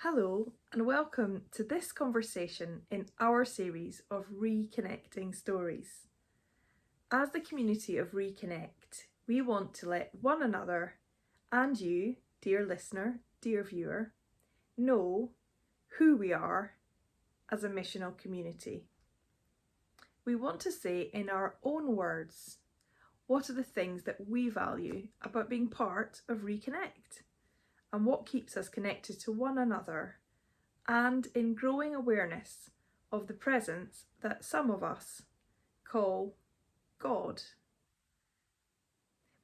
Hello, and welcome to this conversation in our series of Reconnecting Stories. As the community of Reconnect, we want to let one another and you, dear listener, dear viewer, know who we are as a missional community. We want to say in our own words, what are the things that we value about being part of Reconnect, and what keeps us connected to one another, and in growing awareness of the presence that some of us call God.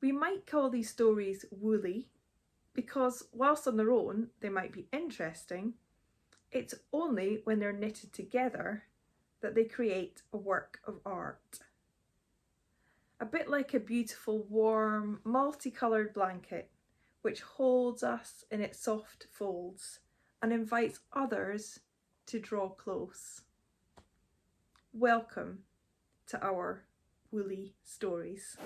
We might call these stories woolly because, whilst on their own they might be interesting, it's only when they're knitted together that they create a work of art. A bit like a beautiful, warm, multicoloured blanket which holds us in its soft folds and invites others to draw close. Welcome to our woolly stories.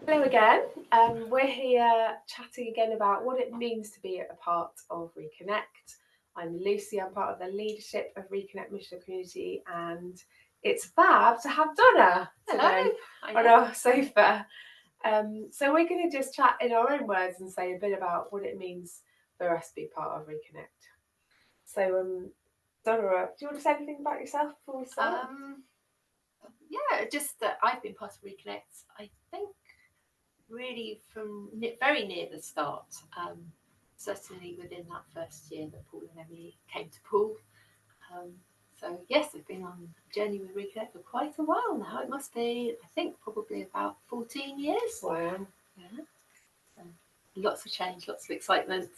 Hello again. We're here chatting again about what it means to be a part of Reconnect. I'm Lucy, I'm part of the leadership of Reconnect Missional Community, and it's fab to have Donna today on our sofa. So we're going to just chat in our own words and say a bit about what it means for us to be part of Reconnect. So, Donna, do you want to say anything about yourself before we start? Yeah, just that I've been part of Reconnect, I think, really from very near the start. Certainly within that first year that Paul and Emily came to Poole. So yes, I've been on a journey with Reconnect for quite a while now. It must be, I think, probably about 14 years. Wow. Yeah. So lots of change, lots of excitement,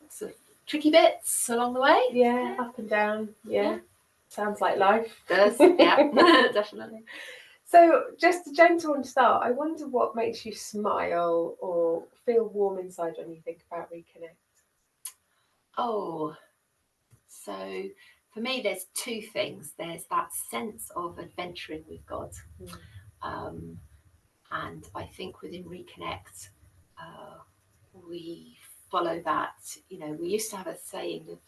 lots of tricky bits along the way. Yeah, up and down. Yeah. Sounds like life. Does, yeah, definitely. So, just a gentle one to start. I wonder what makes you smile or feel warm inside when you think about Reconnect. Oh, so for me, there's two things. There's that sense of adventuring with God. And I think within Reconnect, we follow that. You know, we used to have a saying of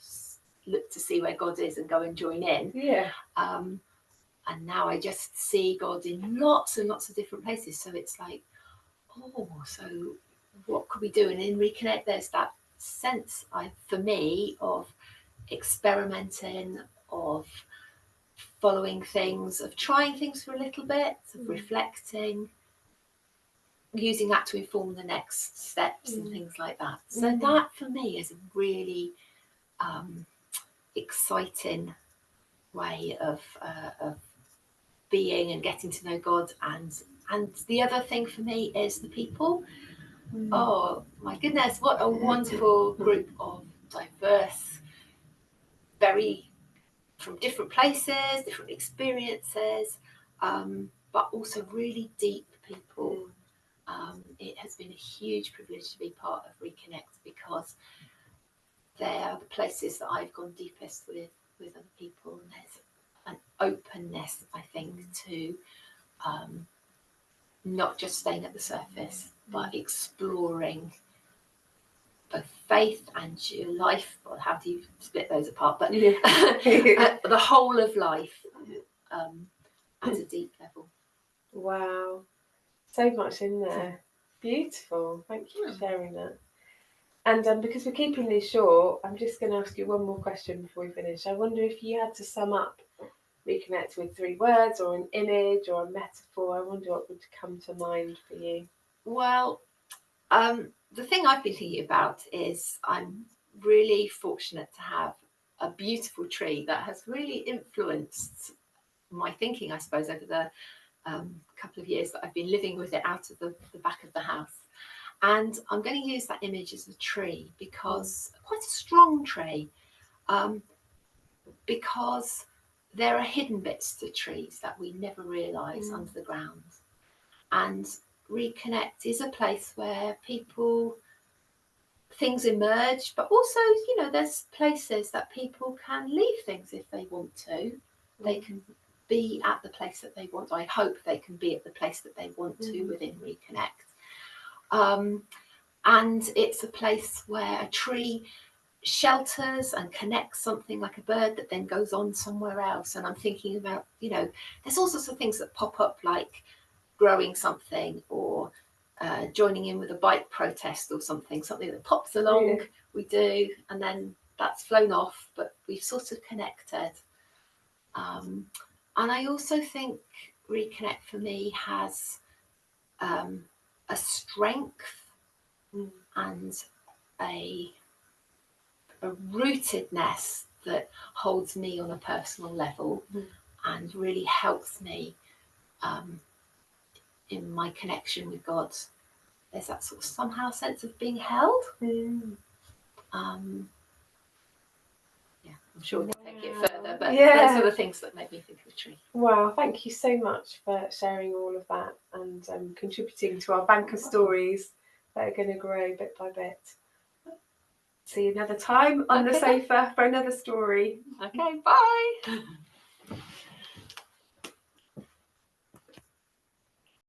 look to see where God is and go and join in. Yeah. And now I just see God in lots and lots of different places. So it's like, oh, so what could we do? And in Reconnect, there's that sense, for me, of experimenting, of following things, of trying things for a little bit, of reflecting, using that to inform the next steps and things like that. So that for me is a really exciting way of being and getting to know God. And the other thing for me is the people. Oh my goodness, what a wonderful group of diverse, very from different places, different experiences, but also really deep people. It has been a huge privilege to be part of Reconnect because they are the places that I've gone deepest with other people, and there's an openness, I think, to not just staying at the surface, but exploring both faith and your life. Or how do you split those apart? But the whole of life at a deep level. Wow. So much in there. Beautiful. Thank you for sharing that. And because we're keeping this short, I'm just going to ask you one more question before we finish. I wonder if you had to sum up Reconnect with 3 words or an image or a metaphor, I wonder what would come to mind for you. Well, the thing I've been thinking about is I'm really fortunate to have a beautiful tree that has really influenced my thinking, I suppose, over the couple of years that I've been living with it out of the back of the house. And I'm going to use that image as a tree because quite a strong tree, because there are hidden bits to trees that we never realise under the ground. And Reconnect is a place where things emerge, but also, there's places that people can leave things if they want to. They can be at the place that they want. I hope they can be at the place that they want to within Reconnect. And it's a place where a tree shelters and connects something like a bird that then goes on somewhere else. And I'm thinking about, there's all sorts of things that pop up, like growing something, or joining in with a bike protest or something that pops along. Yeah. We do, and then that's flown off, but we've sort of connected. And I also think Reconnect for me has a strength and a rootedness that holds me on a personal level and really helps me in my connection with God. There's that sort of somehow sense of being held. I'm sure we can take it further, but those are the things that make me think of a tree. Wow, thank you so much for sharing all of that and contributing to our bank of stories that are going to grow bit by bit. See you another time on the sofa for another story. Okay, bye.